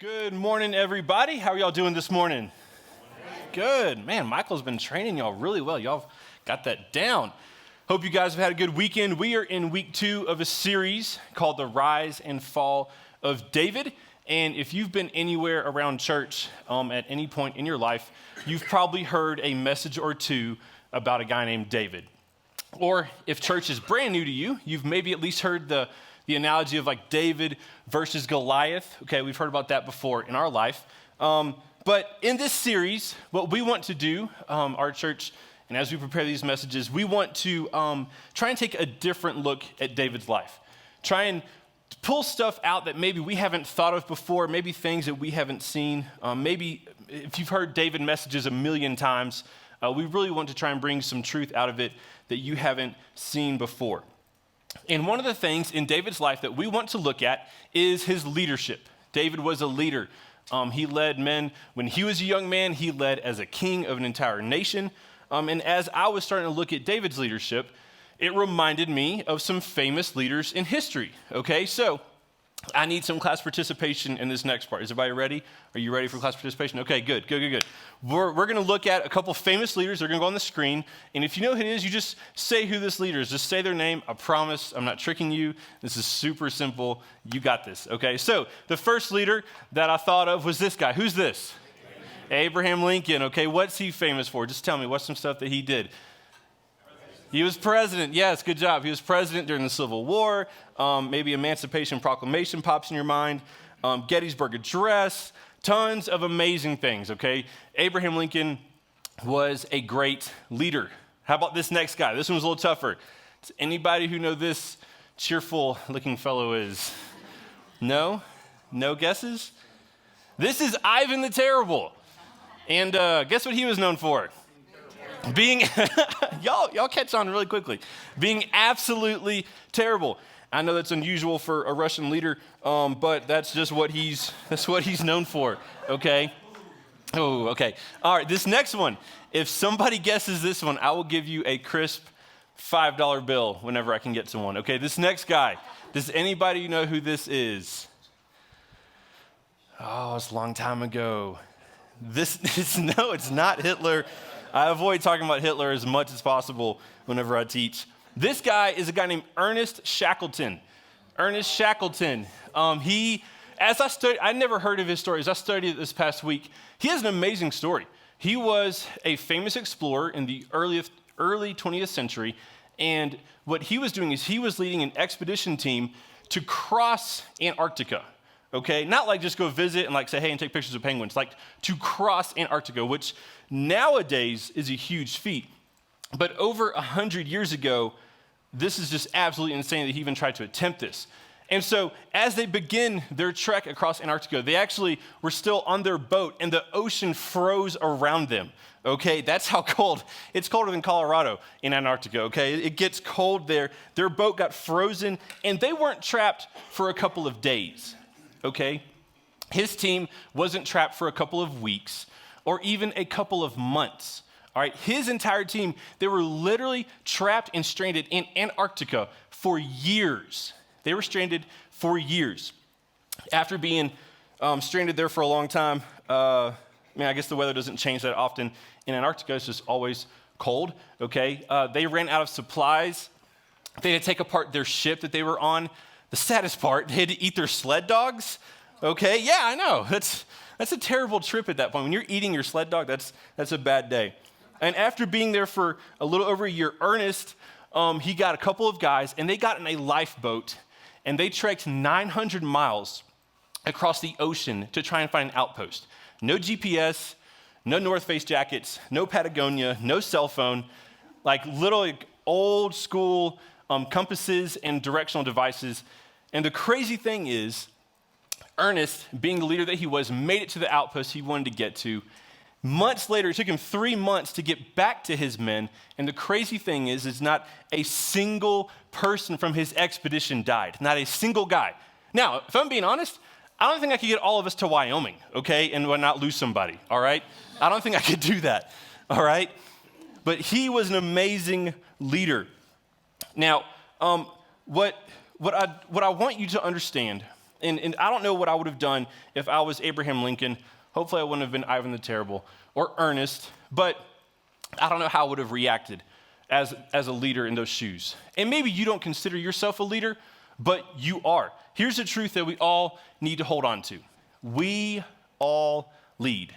Good morning, everybody. How are y'all doing this morning? Good. Man, Michael's been training y'all really well. Y'all got that down. Hope you guys have had a good weekend. We are in week 2 of a series called The Rise and Fall of David. And if you've been anywhere around church at any point in your life, you've probably heard a message or two about a guy named David. Or if church is brand new to you, you've maybe at least heard the analogy of like David versus Goliath. Okay, we've heard about that before in our life. But in this series, what we want to do, our church, and as we prepare these messages, we want to try and take a different look at David's life. Try and pull stuff out that maybe we haven't thought of before, maybe things that we haven't seen. Maybe if you've heard David messages a million times, we really want to try and bring some truth out of it that you haven't seen before. And one of the things in David's life that we want to look at is his leadership. David was a leader. He led men. When he was a young man, he led as a king of an entire nation. And as I was starting to look at David's leadership, it reminded me of some famous leaders in history. Okay, so I need some class participation in this next part. Is everybody ready? Are you ready for class participation? Okay, good. We're going to look at a couple famous leaders. They're going to go on the screen. And if you know who it is, you just say who this leader is. Just say their name. I promise I'm not tricking you. This is super simple. You got this, okay? So the first leader that I thought of was this guy. Who's this? Abraham Lincoln. Okay, what's he famous for? Just tell me. What's some stuff that he did? He was president. Yes, good job. He was president during the Civil War. Maybe Emancipation Proclamation pops in your mind. Gettysburg Address. Tons of amazing things, okay? Abraham Lincoln was a great leader. How about this next guy? This one's a little tougher. Does anybody who know this cheerful-looking fellow is? No? No guesses? This is Ivan the Terrible. And guess what he was known for? Being, y'all catch on really quickly. Being absolutely terrible. I know that's unusual for a Russian leader, but that's just what he's known for, okay? Oh, okay. All right, this next one. If somebody guesses this one, I will give you a crisp $5 bill whenever I can get to one. Okay, this next guy. Does anybody know who this is? Oh, it's a long time ago. No, it's not Hitler. I avoid talking about Hitler as much as possible whenever I teach. This guy is a guy named Ernest Shackleton. Ernest Shackleton. I never heard of his story. As I studied it this past week, he has an amazing story. He was a famous explorer in the early 20th century, and what he was doing is he was leading an expedition team to cross Antarctica. Okay, not like just go visit and like say, hey, and take pictures of penguins, like to cross Antarctica, which nowadays is a huge feat. But over 100 years ago, this is just absolutely insane that he even tried to attempt this. And so as they begin their trek across Antarctica, they actually were still on their boat and the ocean froze around them. Okay, that's how cold. It's colder than Colorado in Antarctica, okay? It gets cold there. Their boat got frozen and they weren't trapped for a couple of days. Okay, his team wasn't trapped for a couple of weeks or even a couple of months. All right, his entire team, they were literally trapped and stranded in Antarctica for years. They were stranded for years. After being stranded there for a long time, I guess the weather doesn't change that often in Antarctica. It's just always cold, okay? They ran out of supplies. They had to take apart their ship that they were on. The saddest part, they had to eat their sled dogs. Okay, yeah, I know. That's a terrible trip at that point. When you're eating your sled dog, that's a bad day. And after being there for a little over a year, Ernest, he got a couple of guys, and they got in a lifeboat, and they trekked 900 miles across the ocean to try and find an outpost. No GPS, no North Face jackets, no Patagonia, no cell phone, like literally old school compasses and directional devices. And the crazy thing is, Ernest, being the leader that he was, made it to the outpost he wanted to get to. Months later, it took him 3 months to get back to his men. And the crazy thing is not a single person from his expedition died. Not a single guy. Now, if I'm being honest, I don't think I could get all of us to Wyoming, okay, and not lose somebody, all right? I don't think I could do that, all right? But he was an amazing leader. Now, what I want you to understand And I don't know what I would have done if I was Abraham Lincoln. Hopefully I wouldn't have been Ivan the Terrible or Ernest, but I don't know how I would have reacted as a leader in those shoes. And maybe you don't consider yourself a leader, but you are. Here's the truth that we all need to hold on to. We all lead.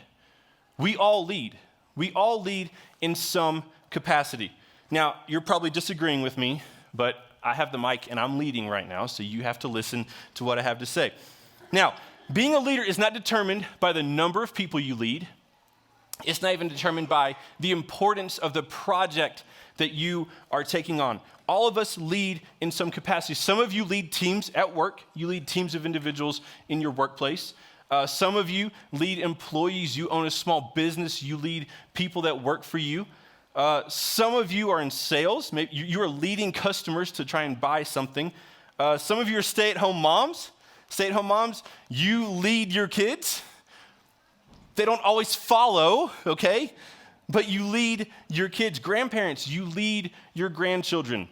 We all lead. We all lead in some capacity. Now, you're probably disagreeing with me, but I have the mic and I'm leading right now, so you have to listen to what I have to say. Now, being a leader is not determined by the number of people you lead. It's not even determined by the importance of the project that you are taking on. All of us lead in some capacity. Some of you lead teams at work. You lead teams of individuals in your workplace. Some of you lead employees. You own a small business. You lead people that work for you. Some of you are in sales. Maybe you are leading customers to try and buy something. Some of you are stay-at-home moms. Stay-at-home moms, you lead your kids. They don't always follow, okay? But you lead your kids. Grandparents, you lead your grandchildren.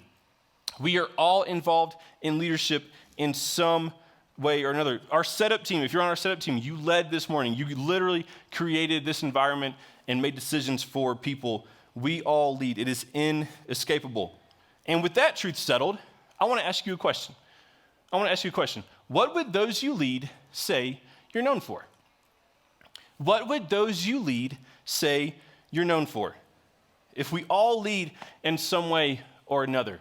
We are all involved in leadership in some way or another. Our setup team, if you're on our setup team, you led this morning. You literally created this environment and made decisions for people. We all lead. It is inescapable. And with that truth settled, I want to ask you a question. What would those you lead say you're known for? What would those you lead say you're known for? If we all lead in some way or another,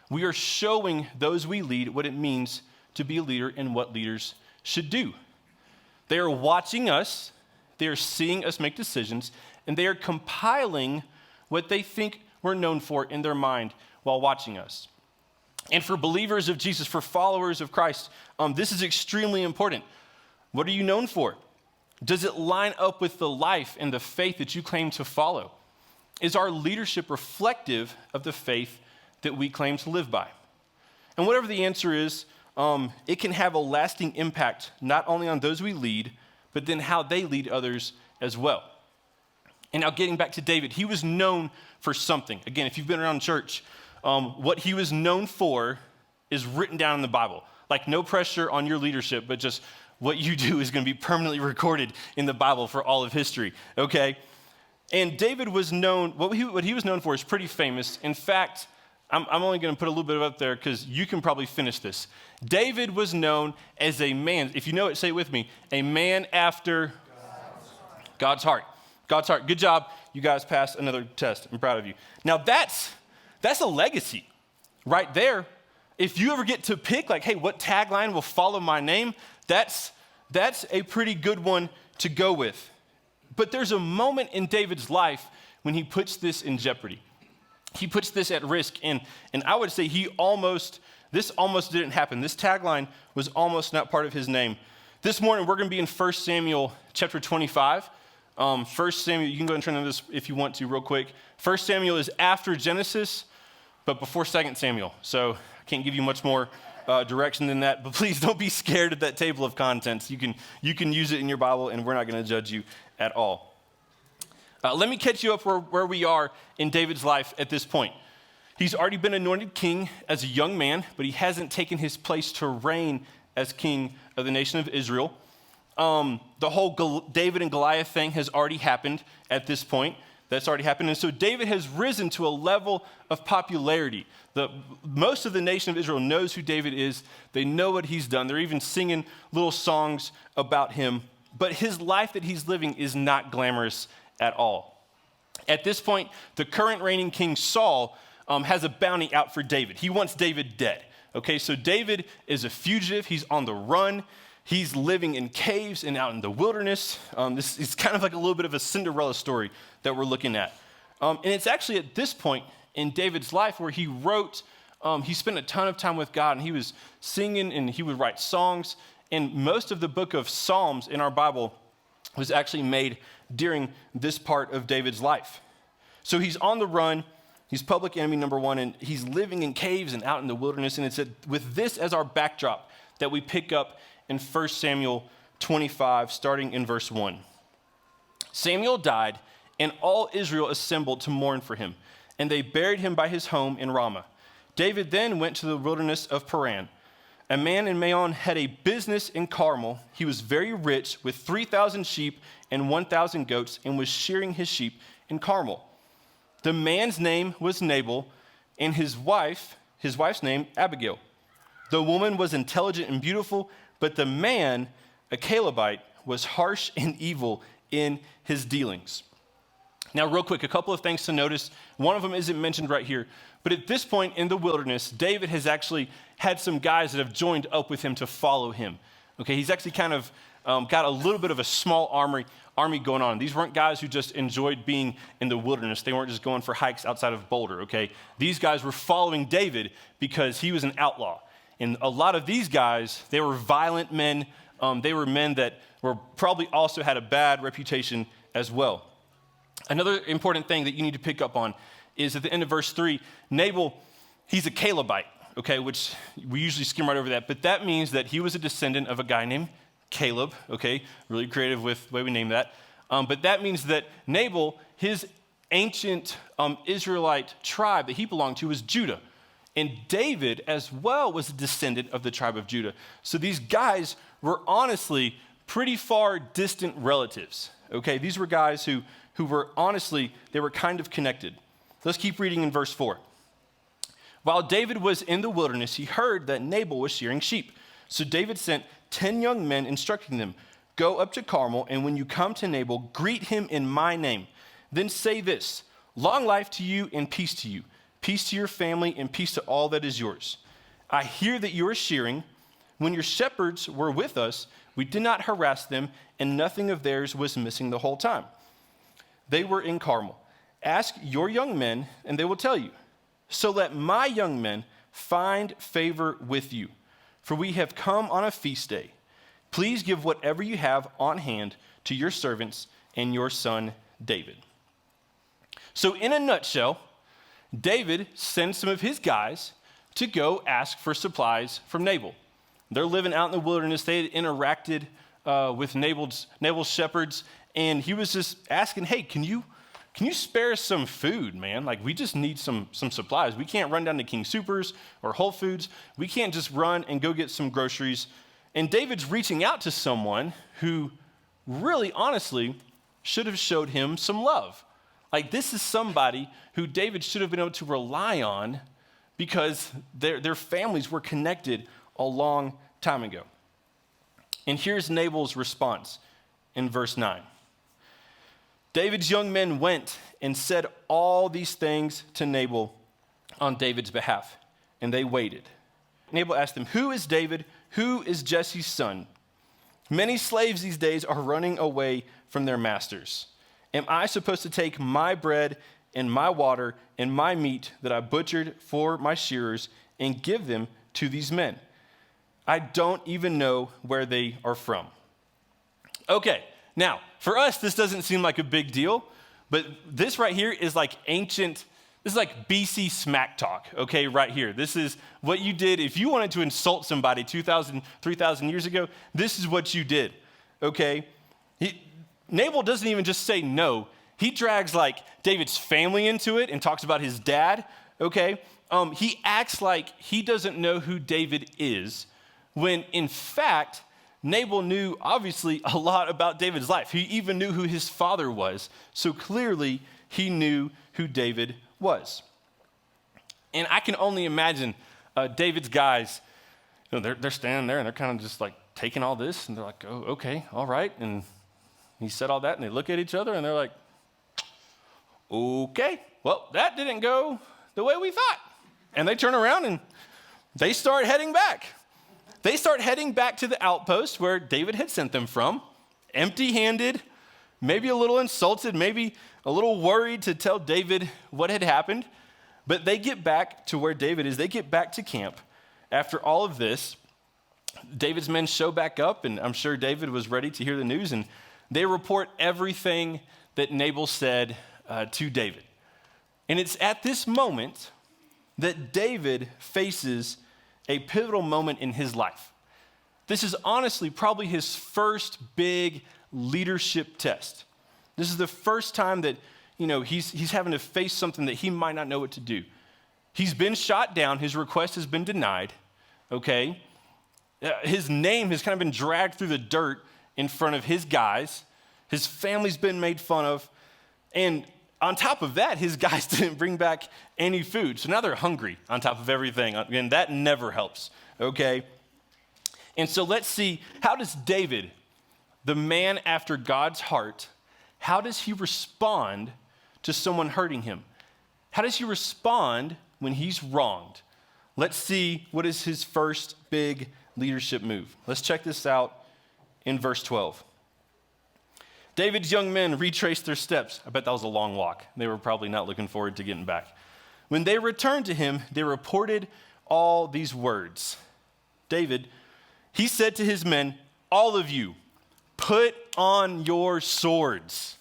we are showing those we lead what it means to be a leader and what leaders should do. They are watching us, they are seeing us make decisions, and they are compiling what they think we're known for in their mind while watching us. And for believers of Jesus, for followers of Christ, this is extremely important. What are you known for? Does it line up with the life and the faith that you claim to follow? Is our leadership reflective of the faith that we claim to live by? And whatever the answer is, it can have a lasting impact not only on those we lead, but then how they lead others as well. And now getting back to David, he was known for something. Again, if you've been around church, what he was known for is written down in the Bible. Like, no pressure on your leadership, but just what you do is going to be permanently recorded in the Bible for all of history, okay? And David was known, what he was known for is pretty famous. In fact, I'm only going to put a little bit up there because you can probably finish this. David was known as a man, if you know it, say it with me, a man after God's heart. God's heart. Good job. You guys passed another test. I'm proud of you. Now that's a legacy right there. If you ever get to pick, like, hey, what tagline will follow my name, that's a pretty good one to go with. But there's a moment in David's life when he puts this in jeopardy. He puts this at risk, and I would say this almost didn't happen. This tagline was almost not part of his name. This morning, we're going to be in 1 Samuel chapter 25. 1 Samuel, you can go and turn to this if you want to real quick. 1 Samuel is after Genesis, but before 2 Samuel. So I can't give you much more direction than that, but please don't be scared of that table of contents. You can use it in your Bible, and we're not going to judge you at all. Let me catch you up where we are in David's life at this point. He's already been anointed king as a young man, but he hasn't taken his place to reign as king of the nation of Israel. The whole David and Goliath thing has already happened at this point. That's already happened. And so David has risen to a level of popularity. Most of the nation of Israel knows who David is. They know what he's done. They're even singing little songs about him. But his life that he's living is not glamorous at all. At this point, the current reigning king Saul has a bounty out for David. He wants David dead. Okay, so David is a fugitive. He's on the run. He's living in caves and out in the wilderness. This is kind of like a little bit of a Cinderella story that we're looking at. And it's actually at this point in David's life where he spent a ton of time with God, and he was singing and he would write songs. And most of the book of Psalms in our Bible was actually made during this part of David's life. So he's on the run. He's public enemy number one, and he's living in caves and out in the wilderness. And it's with this as our backdrop that we pick up in 1 Samuel 25, starting in verse 1. Samuel died, and all Israel assembled to mourn for him, and they buried him by his home in Ramah. David then went to the wilderness of Paran. a man in Maon had a business in Carmel. He was very rich with 3,000 sheep and 1,000 goats and was shearing his sheep in Carmel. The man's name was Nabel and his wife's name Abigail. The woman was intelligent and beautiful, but the man, a Calebite, was harsh and evil in his dealings. Now, real quick, a couple of things to notice. One of them isn't mentioned right here, but at this point in the wilderness, David has actually had some guys that have joined up with him to follow him. Okay, he's actually kind of got a little bit of a small army going on. These weren't guys who just enjoyed being in the wilderness. They weren't just going for hikes outside of Boulder, okay? These guys were following David because he was an outlaw. And a lot of these guys, they were violent men. They were men that were probably also had a bad reputation as well. Another important thing that you need to pick up on is at the end of verse 3, Nabel, he's a Calebite, okay, which we usually skim right over that, but that means that he was a descendant of a guy named Caleb, okay, really creative with the way we name that. But that means that Nabel, his ancient Israelite tribe that he belonged to was Judah. And David as well was a descendant of the tribe of Judah. So these guys were honestly pretty far distant relatives, okay? These were guys who were honestly, they were kind of connected. Let's keep reading in verse 4. While David was in the wilderness, he heard that Nabel was shearing sheep. So David sent 10 young men instructing them, go up to Carmel, and when you come to Nabel, greet him in my name. Then say this, long life to you and peace to you. Peace to your family and peace to all that is yours. I hear that you are shearing. When your shepherds were with us, we did not harass them, and nothing of theirs was missing the whole time. They were in Carmel. Ask your young men, and they will tell you. So let my young men find favor with you, for we have come on a feast day. Please give whatever you have on hand to your servants and your son David. So in a nutshell, David sends some of his guys to go ask for supplies from Nabel. They're living out in the wilderness. They had interacted with Nabel's shepherds, and he was just asking, hey, can you spare us some food, man? Like, we just need some supplies. We can't run down to King Soopers or Whole Foods. We can't just run and go get some groceries. And David's reaching out to someone who really, honestly, should have showed him some love. Like, this is somebody who David should have been able to rely on because their families were connected a long time ago. And here's Nabel's response in verse 9. David's young men went and said all these things to Nabel on David's behalf, and they waited. Nabel asked them, who is David? Who is Jesse's son? Many slaves these days are running away from their masters. Am I supposed to take my bread and my water and my meat that I butchered for my shearers and give them to these men? I don't even know where they are from. Okay, now, for us, this doesn't seem like a big deal, but this right here is like this is like BC smack talk, okay, right here. This is what you did. If you wanted to insult somebody 2,000, 3,000 years ago, this is what you did, okay? Nabel doesn't even just say no. He drags like David's family into it and talks about his dad, okay? He acts like he doesn't know who David is, when in fact, Nabel knew obviously a lot about David's life. He even knew who his father was. So clearly he knew who David was. And I can only imagine David's guys, they're standing there and they're kind of just like taking all this and they're like, oh, okay, all right. And he said all that and they look at each other and they're like, okay, well, that didn't go the way we thought. And they turn around and they start heading back. They start heading back to the outpost where David had sent them from, empty-handed, maybe a little insulted, maybe a little worried to tell David what had happened. But they get back to where David is. They get back to camp. After all of this, David's men show back up, and I'm sure David was ready to hear the news, and they report everything that Nabel said to David. And it's at this moment that David faces a pivotal moment in his life. This is honestly probably his first big leadership test. This is the first time that, he's having to face something that he might not know what to do. He's been shot down. His request has been denied, okay? His name has kind of been dragged through the dirt in front of his guys. His family's been made fun of. And on top of that, his guys didn't bring back any food. So now they're hungry on top of everything. And that never helps, okay? And so let's see, how does David, the man after God's heart, how does he respond to someone hurting him? How does he respond when he's wronged? Let's see what is his first big leadership move. Let's check this out in verse 12. David's young men retraced their steps. I bet that was a long walk. They were probably not looking forward to getting back. When they returned to him, they reported all these words. David, he said to his men, all of you, put on your swords.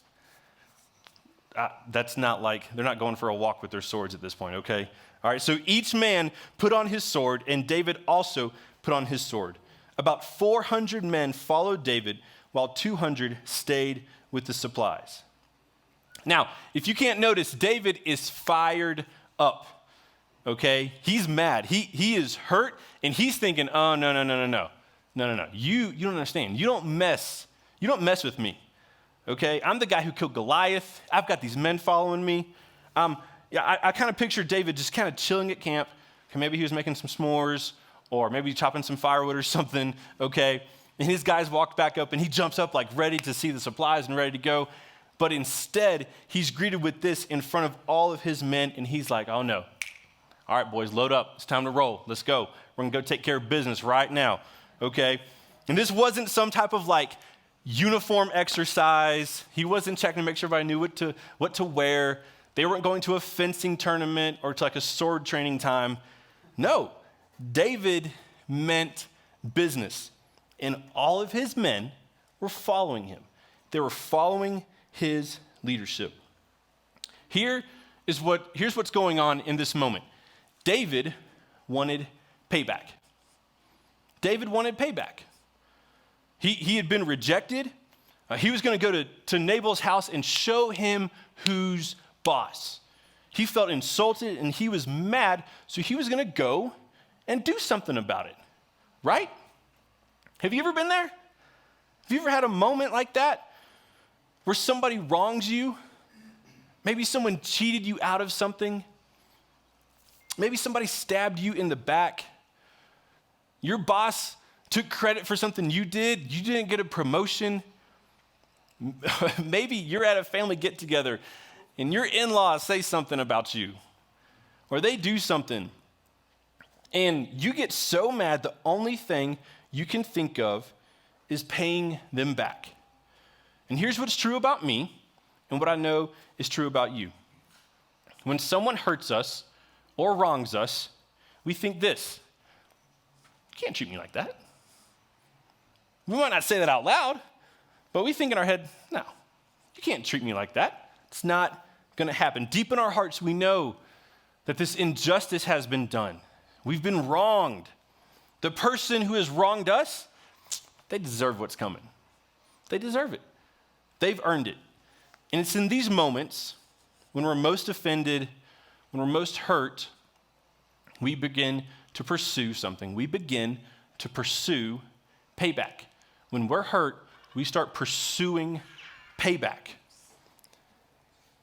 That's not like, they're not going for a walk with their swords at this point, okay? All right, so each man put on his sword, and David also put on his sword. About 400 men followed David, while 200 stayed with the supplies. Now, if you can't notice, David is fired up, okay? He's mad. He is hurt, and he's thinking, oh, no. You don't understand. You don't mess with me, okay? I'm the guy who killed Goliath. I've got these men following me. I kind of picture David just kind of chilling at camp. Maybe he was making some s'mores, or maybe chopping some firewood or something, okay? And his guys walked back up, and he jumps up like ready to see the supplies and ready to go. But instead, he's greeted with this in front of all of his men, and he's like, oh no. All right, boys, load up. It's time to roll. Let's go. We're going to go take care of business right now, okay? And this wasn't some type of like uniform exercise. He wasn't checking to make sure everybody knew what to wear. They weren't going to a fencing tournament or to like a sword training time. No, David meant business. And all of his men were following him. They were following his leadership. Here's what's going on in this moment. David wanted payback. David wanted payback. He had been rejected. He was going to go to Nabel's house and show him who's boss. He felt insulted and he was mad, so he was going to go and do something about it, right? Have you ever been there? Have you ever had a moment like that where somebody wrongs you? Maybe someone cheated you out of something. Maybe somebody stabbed you in the back. Your boss took credit for something you did. You didn't get a promotion. Maybe you're at a family get-together and your in-laws say something about you, or they do something, and you get so mad the only thing you can think of is paying them back. And here's what's true about me and what I know is true about you. When someone hurts us or wrongs us, we think this: you can't treat me like that. We might not say that out loud, but we think in our head, no, you can't treat me like that. It's not going to happen. Deep in our hearts, we know that this injustice has been done. We've been wronged. The person who has wronged us, they deserve what's coming. They deserve it. They've earned it. And it's in these moments when we're most offended, when we're most hurt, we begin to pursue something. We begin to pursue payback. When we're hurt, we start pursuing payback.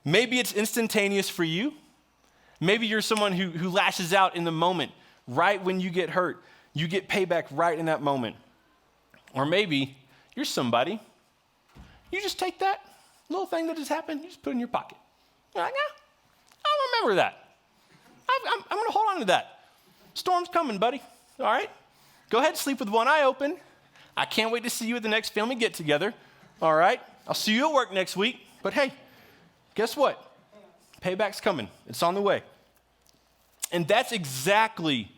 Maybe it's instantaneous for you. Maybe you're someone who lashes out in the moment, right when you get hurt. You get payback right in that moment. Or maybe you're somebody, you just take that little thing that just happened, you just put it in your pocket. You're like, I don't remember that. I'm going to hold on to that. Storm's coming, buddy. All right? Go ahead and sleep with one eye open. I can't wait to see you at the next family get-together. All right? I'll see you at work next week. But hey, guess what? Payback's coming. It's on the way. And that's exactly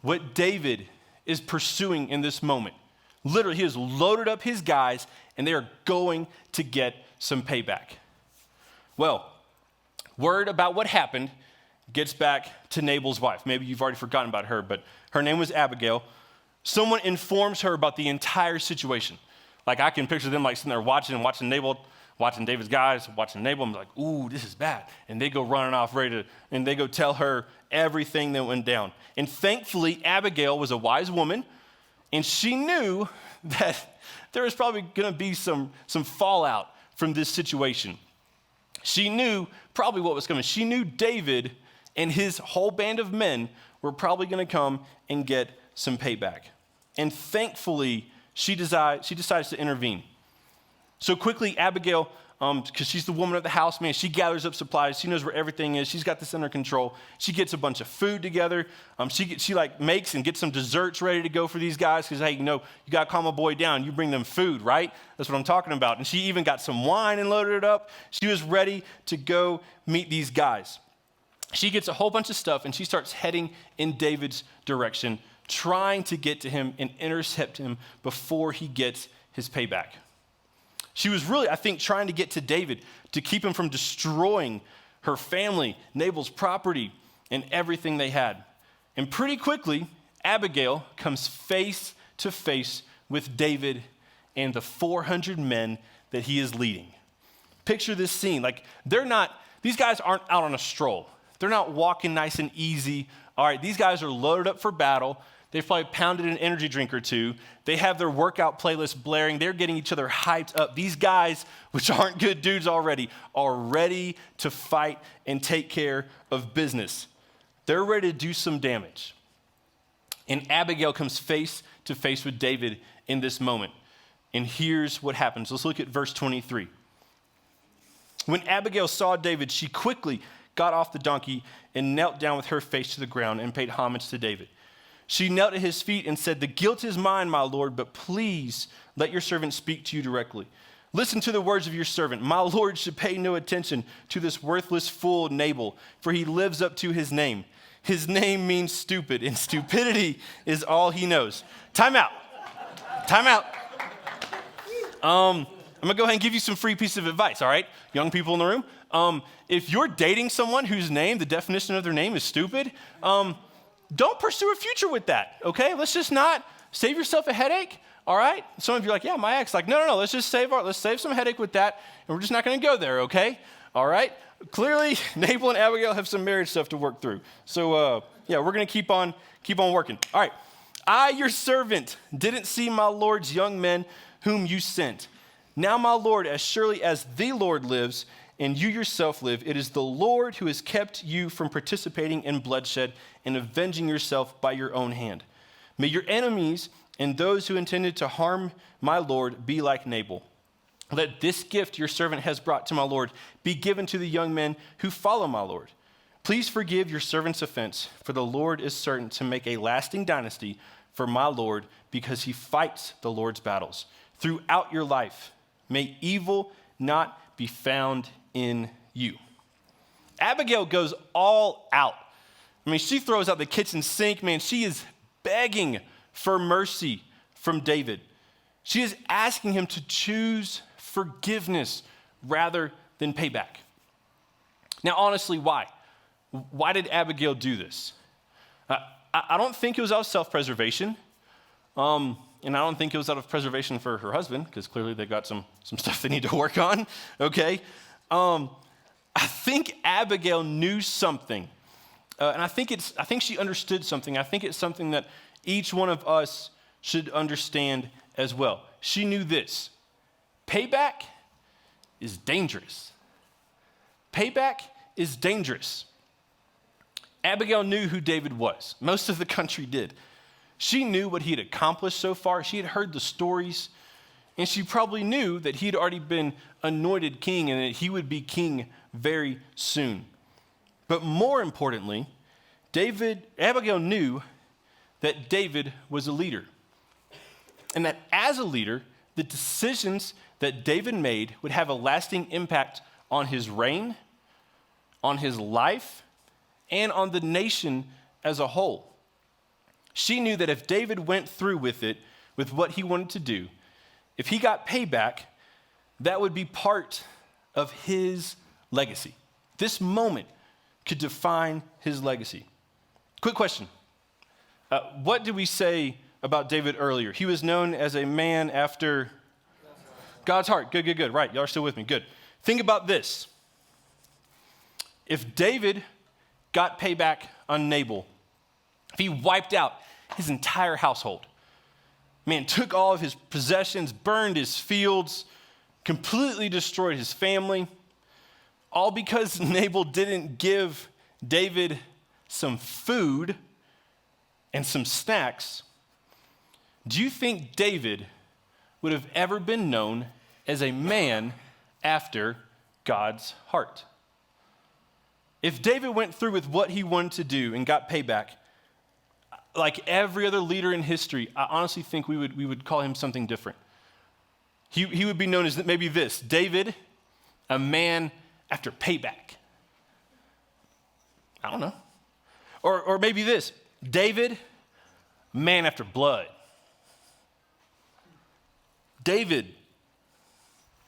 what David is pursuing in this moment. Literally, he has loaded up his guys, and they are going to get some payback. Well, word about what happened gets back to Nabel's wife. Maybe you've already forgotten about her, but her name was Abigail. Someone informs her about the entire situation. Like, I can picture them like sitting there watching Nabel, watching David's guys, watching Nabel, and be like, ooh, this is bad. And they go running off and they go tell her everything that went down. And thankfully, Abigail was a wise woman, And she knew that there was probably going to be some fallout from this situation. She knew probably what was coming. She knew David and his whole band of men were probably going to come and get some payback. And thankfully, she decides to intervene. So quickly, Abigail, because she's the woman of the house, man, she gathers up supplies. She knows where everything is. She's got this under control. She gets a bunch of food together. She makes and gets some desserts ready to go for these guys because, hey, you got to calm my boy down. You bring them food, right? That's what I'm talking about. And she even got some wine and loaded it up. She was ready to go meet these guys. She gets a whole bunch of stuff, and she starts heading in David's direction, trying to get to him and intercept him before he gets his payback. She was really, I think, trying to get to David to keep him from destroying her family, Nabel's property, and everything they had. And pretty quickly, Abigail comes face to face with David and the 400 men that he is leading. Picture this scene. These guys aren't out on a stroll. They're not walking nice and easy. All right, these guys are loaded up for battle. They've probably pounded an energy drink or two. They have their workout playlist blaring. They're getting each other hyped up. These guys, which aren't good dudes already, are ready to fight and take care of business. They're ready to do some damage. And Abigail comes face to face with David in this moment. And here's what happens. Let's look at verse 23. When Abigail saw David, she quickly got off the donkey and knelt down with her face to the ground and paid homage to David. She knelt at his feet and said, "The guilt is mine, my lord, but please let your servant speak to you directly. Listen to the words of your servant. My lord should pay no attention to this worthless fool Nabel, for he lives up to his name. His name means stupid, and stupidity is all he knows." Time out. I'm going to go ahead and give you some free piece of advice, all right? Young people in the room. If you're dating someone whose name, the definition of their name is stupid, don't pursue a future with that, okay? Let's just not save yourself a headache, all right? Some of you are like, yeah, my ex, no, let's save some headache with that, and we're just not going to go there, okay? All right? Clearly, Nabel and Abigail have some marriage stuff to work through. So, we're going to keep on working. All right. I, your servant, didn't see my Lord's young men whom you sent. Now, my Lord, as surely as the Lord lives and you yourself live, it is the Lord who has kept you from participating in bloodshed and avenging yourself by your own hand. May your enemies and those who intended to harm my Lord be like Nabel. Let this gift your servant has brought to my Lord be given to the young men who follow my Lord. Please forgive your servant's offense, for the Lord is certain to make a lasting dynasty for my Lord because he fights the Lord's battles. Throughout your life, may evil not be found in you. Abigail goes all out. I mean, she throws out the kitchen sink, man. She is begging for mercy from David. She is asking him to choose forgiveness rather than payback. Now, honestly, why? Why did Abigail do this? I don't think it was out of self-preservation. And I don't think it was out of preservation for her husband, because clearly they've got some stuff they need to work on, okay? I think Abigail knew something. And I think she understood something. I think it's something that each one of us should understand as well. She knew this. Payback is dangerous. Payback is dangerous. Abigail knew who David was. Most of the country did. She knew what he had accomplished so far. She had heard the stories, and she probably knew that he had already been anointed king and that he would be king very soon. But more importantly, Abigail knew that David was a leader, and that as a leader, the decisions that David made would have a lasting impact on his reign, on his life, and on the nation as a whole. She knew that if David went through with it, with what he wanted to do, if he got payback, that would be part of his legacy. This moment could define his legacy. Quick question. What did we say about David earlier? He was known as a man after God's heart. Good. Right, y'all are still with me. Good. Think about this. If David got payback on Nabel, if he wiped out his entire household, Man, took all of his possessions, burned his fields, completely destroyed his family, all because Nabel didn't give David some food and some snacks. Do you think David would have ever been known as a man after God's heart? If David went through with what he wanted to do and got payback, like every other leader in history, I honestly think we would call him something different. He would be known as maybe this: David, a man after payback. I don't know. Or maybe this: David, man after blood. David,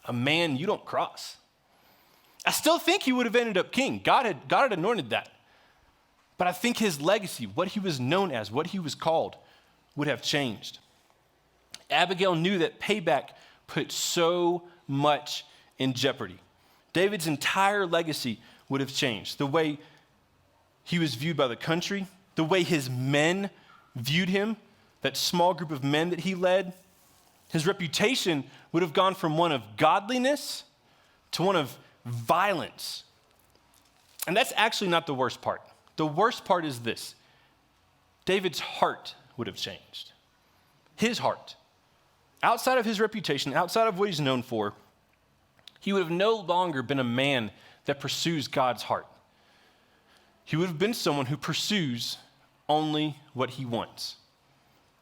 a man you don't cross. I still think he would have ended up king. God had anointed that. But I think his legacy, what he was known as, what he was called, would have changed. Abigail knew that payback put so much in jeopardy. David's entire legacy would have changed. The way he was viewed by the country, the way his men viewed him, that small group of men that he led, his reputation would have gone from one of godliness to one of violence. And that's actually not the worst part. The worst part is this: David's heart would have changed. His heart. Outside of his reputation, outside of what he's known for, he would have no longer been a man that pursues God's heart. He would have been someone who pursues only what he wants.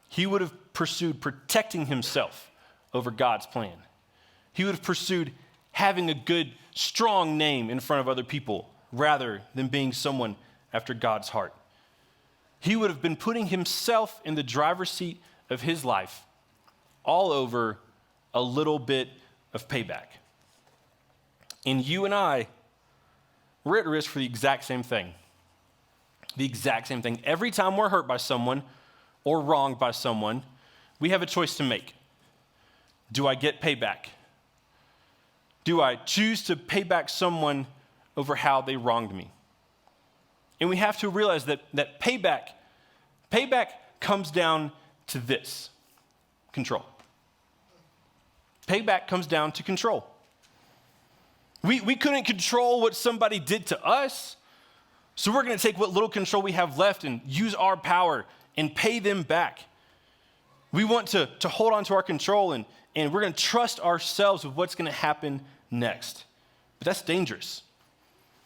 He would have pursued protecting himself over God's plan. He would have pursued having a good, strong name in front of other people rather than being someone after God's heart. He would have been putting himself in the driver's seat of his life, all over a little bit of payback. And you and I, we're at risk for the exact same thing. The exact same thing. Every time we're hurt by someone or wronged by someone, we have a choice to make. Do I get payback? Do I choose to pay back someone over how they wronged me? And we have to realize that payback comes down to this: control. Payback comes down to control. We couldn't control what somebody did to us, so we're going to take what little control we have left and use our power and pay them back. We want to hold on to our control, and we're going to trust ourselves with what's going to happen next. But that's dangerous.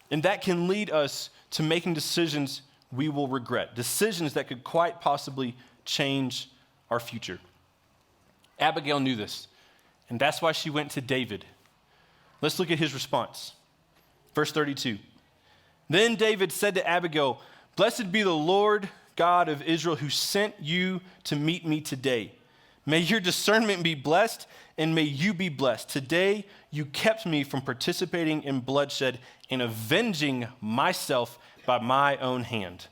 And that can lead us to making decisions we will regret, decisions that could quite possibly change our future. Abigail knew this, and that's why she went to David. Let's look at his response. Verse 32. Then David said to Abigail, "Blessed be the Lord God of Israel who sent you to meet me today. May your discernment be blessed, and may you be blessed. Today you kept me from participating in bloodshed and avenging myself by my own hand."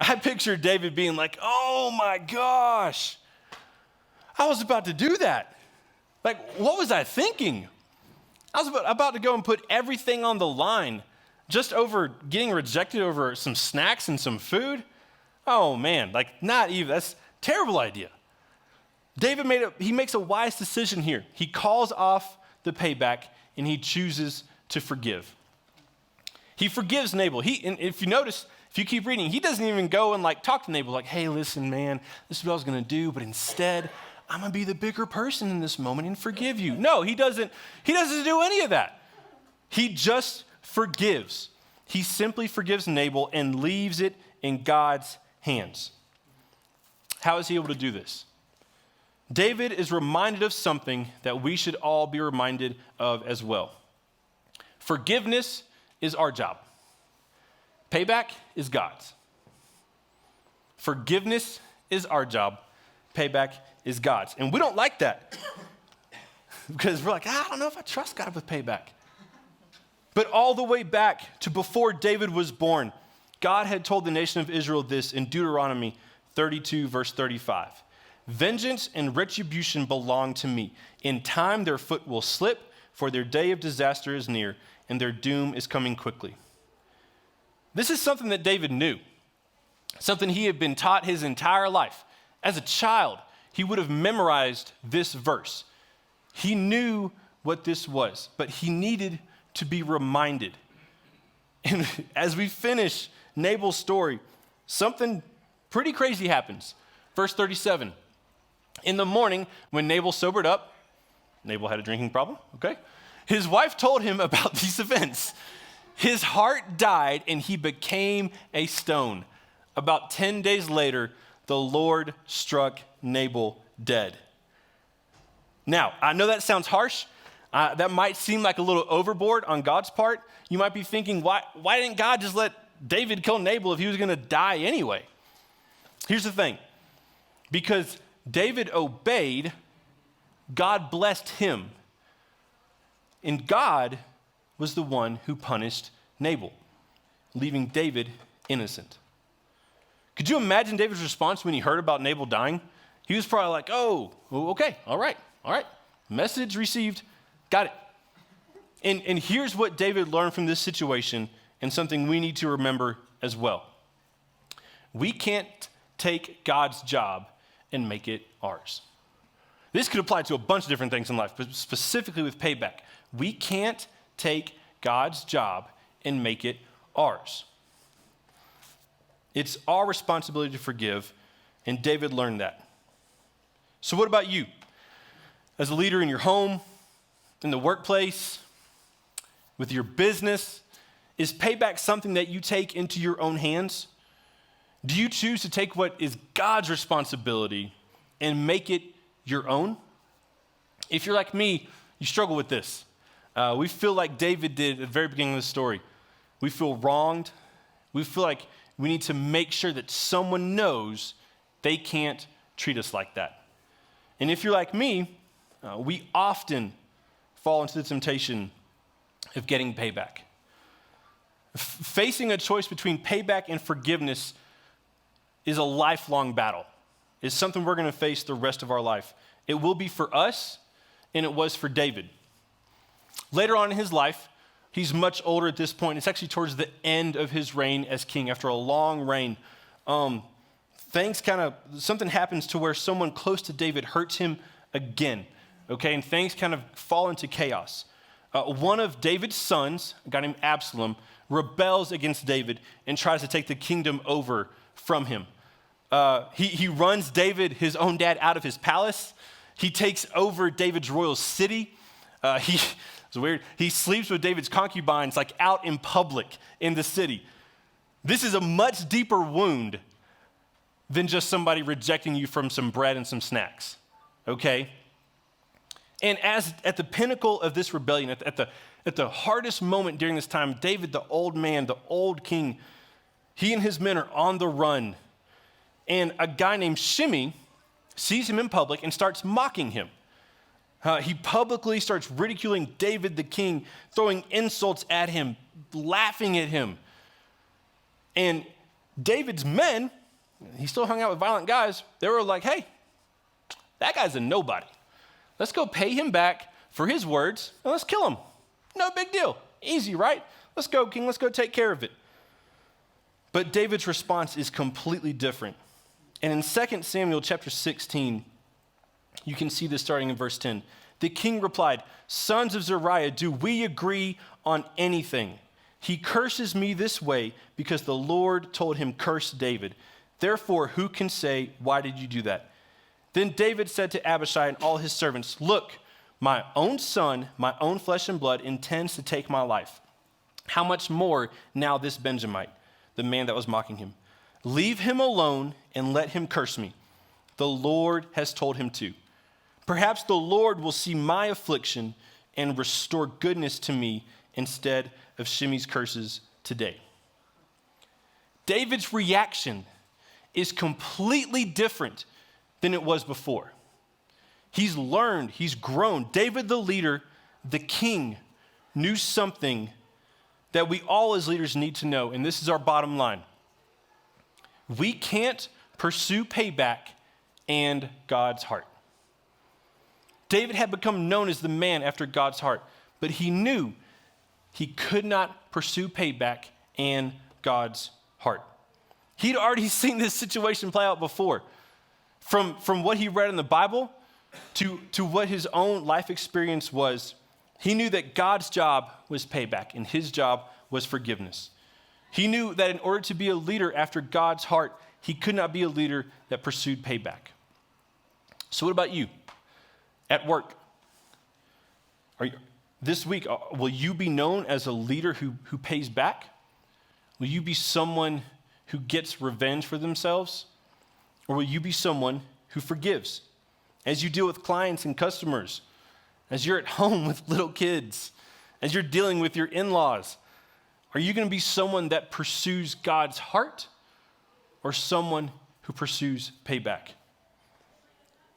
I picture David being like, "Oh my gosh, I was about to do that. Like, what was I thinking? I was about to go and put everything on the line just over getting rejected over some snacks and some food. Oh man, like not even, that's a terrible idea." David makes a wise decision here. He calls off the payback and he chooses to forgive. He forgives Nabel. And if you notice, if you keep reading, he doesn't even go and like talk to Nabel like, "Hey, listen, man, this is what I was going to do, but instead, I'm going to be the bigger person in this moment and forgive you." No, he doesn't do any of that. He just forgives. He simply forgives Nabel and leaves it in God's hands. How is he able to do this? David is reminded of something that we should all be reminded of as well. Forgiveness is our job. Payback is God's. Forgiveness is our job. Payback is God's. And we don't like that because we're like, I don't know if I trust God with payback. But all the way back to before David was born, God had told the nation of Israel this in Deuteronomy 32, verse 35. "Vengeance and retribution belong to me. In time their foot will slip, for their day of disaster is near, and their doom is coming quickly." This is something that David knew, something he had been taught his entire life. As a child, he would have memorized this verse. He knew what this was, but he needed to be reminded. And as we finish Nabel's story, something pretty crazy happens. Verse 37. In the morning, when Nabel sobered up, Nabel had a drinking problem, okay? His wife told him about these events. His heart died and he became a stone. About 10 days later, the Lord struck Nabel dead. Now, I know that sounds harsh. That might seem like a little overboard on God's part. You might be thinking, why didn't God just let David kill Nabel if he was going to die anyway? Here's the thing. Because David obeyed, God blessed him. And God was the one who punished Nabel, leaving David innocent. Could you imagine David's response when he heard about Nabel dying? He was probably like, oh, okay, all right. Message received, got it. And here's what David learned from this situation and something we need to remember as well. We can't take God's job and make it ours. This could apply to a bunch of different things in life, but specifically with payback. We can't take God's job and make it ours. It's our responsibility to forgive, and David learned that. So what about you? As a leader in your home, in the workplace, with your business, is payback something that you take into your own hands? Do you choose to take what is God's responsibility and make it your own? If you're like me, you struggle with this. We feel like David did at the very beginning of the story. We feel wronged. We feel like we need to make sure that someone knows they can't treat us like that. And if you're like me, we often fall into the temptation of getting payback. Facing a choice between payback and forgiveness is a lifelong battle. It's something we're going to face the rest of our life. It will be for us, and it was for David. Later on in his life, he's much older at this point. It's actually towards the end of his reign as king. After a long reign, something happens to where someone close to David hurts him again. Okay, and things kind of fall into chaos. One of David's sons, a guy named Absalom, rebels against David and tries to take the kingdom over from him. He runs David, his own dad, out of his palace. He takes over David's royal city. It's weird. He sleeps with David's concubines, like out in public in the city. This is a much deeper wound than just somebody rejecting you from some bread and some snacks. Okay? And as at the pinnacle of this rebellion, at the hardest moment during this time, David, the old man, the old king, he and his men are on the run. And a guy named Shimei sees him in public and starts mocking him. He publicly starts ridiculing David the king, throwing insults at him, laughing at him. And David's men, he still hung out with violent guys, they were like, hey, that guy's a nobody. Let's go pay him back for his words, and let's kill him. No big deal. Easy, right? Let's go, king. Let's go take care of it. But David's response is completely different. And in 2 Samuel chapter 16, you can see this starting in verse 10. The king replied, "Sons of Zeruiah, do we agree on anything? He curses me this way because the Lord told him, curse David. Therefore, who can say, why did you do that?" Then David said to Abishai and all his servants, "Look, my own son, my own flesh and blood, intends to take my life. How much more now this Benjamite, the man that was mocking him? Leave him alone and let him curse me. The Lord has told him to. Perhaps the Lord will see my affliction and restore goodness to me instead of Shimei's curses today." David's reaction is completely different than it was before. He's learned, he's grown. David, the leader, the king, knew something that we all as leaders need to know, and this is our bottom line. We can't pursue payback and God's heart. David had become known as the man after God's heart, but he knew he could not pursue payback and God's heart. He'd already seen this situation play out before. From what he read in the Bible to what his own life experience was, he knew that God's job was payback and his job was forgiveness. He knew that in order to be a leader after God's heart, he could not be a leader that pursued payback. So what about you? At work, this week, will you be known as a leader who pays back? Will you be someone who gets revenge for themselves? Or will you be someone who forgives? As you deal with clients and customers, as you're at home with little kids, as you're dealing with your in-laws, are you going to be someone that pursues God's heart or someone who pursues payback?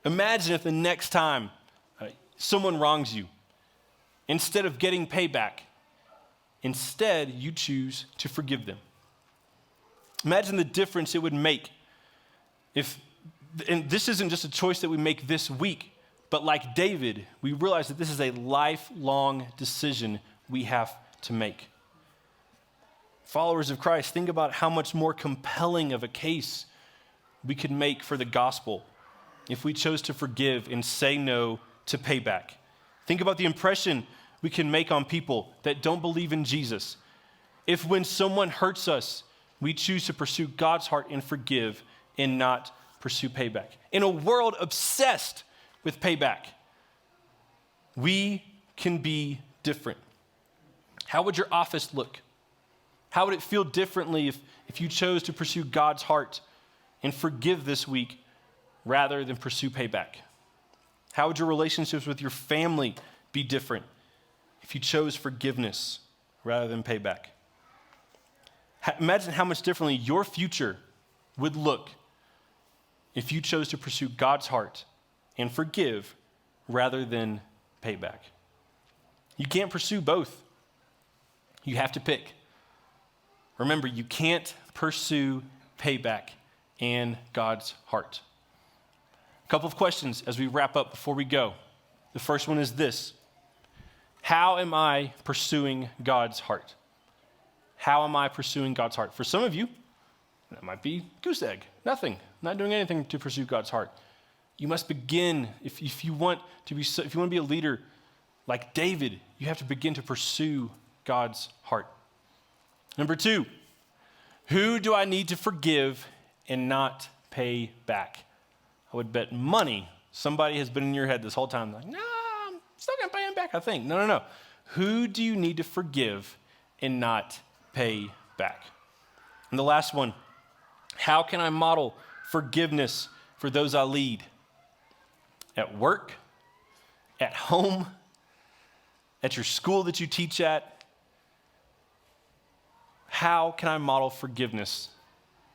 Imagine if the next time someone wrongs you, instead of getting payback, instead you choose to forgive them. Imagine the difference it would make if, and this isn't just a choice that we make this week, but like David, we realize that this is a lifelong decision we have to make. Followers of Christ, think about how much more compelling of a case we could make for the gospel if we chose to forgive and say no to payback. Think about the impression we can make on people that don't believe in Jesus if when someone hurts us, we choose to pursue God's heart and forgive and not pursue payback. In a world obsessed with payback, we can be different. How would your office look? How would it feel differently if you chose to pursue God's heart and forgive this week rather than pursue payback? How would your relationships with your family be different if you chose forgiveness rather than payback? Imagine how much differently your future would look if you chose to pursue God's heart and forgive rather than payback. You can't pursue both. You have to pick. Remember, you can't pursue payback and God's heart. A couple of questions as we wrap up before we go. The first one is this: how am I pursuing God's heart? How am I pursuing God's heart? For some of you, that might be goose egg, nothing, not doing anything to pursue God's heart. You must begin, if you want to be a leader like David, you have to begin to pursue God's heart. Number 2, who do I need to forgive and not pay back? I would bet money somebody has been in your head this whole time, like, nah, I'm still going to pay him back, I think. No. Who do you need to forgive and not pay back? And the last one, how can I model forgiveness for those I lead? At work, at home, at your school that you teach at? How can I model forgiveness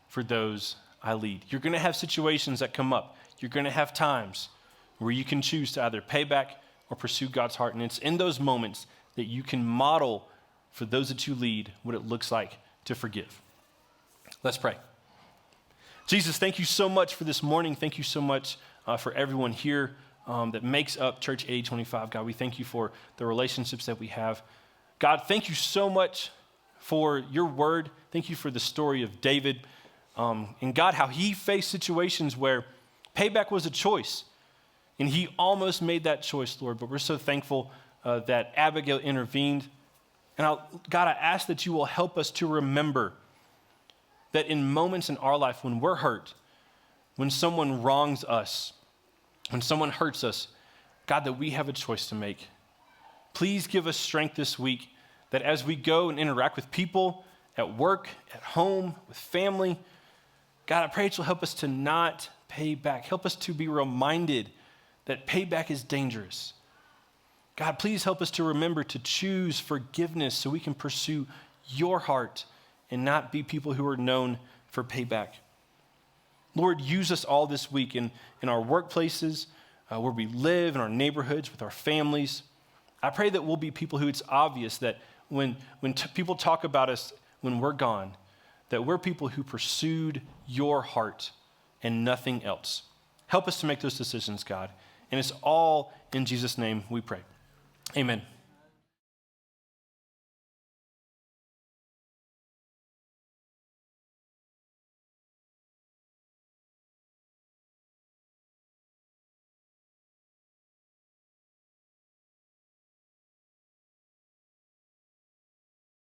for those I lead? You're going to have situations that come up. You're going to have times where you can choose to either pay back or pursue God's heart. And it's in those moments that you can model for those that you lead what it looks like to forgive. Let's pray. Jesus, thank you so much for this morning. Thank you so much for everyone here that makes up Church 8025. God, we thank you for the relationships that we have. God, thank you so much for your word. Thank you for the story of David. And God, how he faced situations where payback was a choice. And he almost made that choice, Lord. But we're so thankful that Abigail intervened. And God, I ask that you will help us to remember that in moments in our life when we're hurt, when someone wrongs us, when someone hurts us, God, that we have a choice to make. Please give us strength this week that as we go and interact with people at work, at home, with family, God, I pray that you'll help us to not pay back. Help us to be reminded that payback is dangerous. God, please help us to remember to choose forgiveness so we can pursue your heart and not be people who are known for payback. Lord, use us all this week in our workplaces, where we live, in our neighborhoods, with our families. I pray that we'll be people who it's obvious that when people talk about us when we're gone, that we're people who pursued your heart and nothing else. Help us to make those decisions, God. And it's all in Jesus' name we pray. Amen.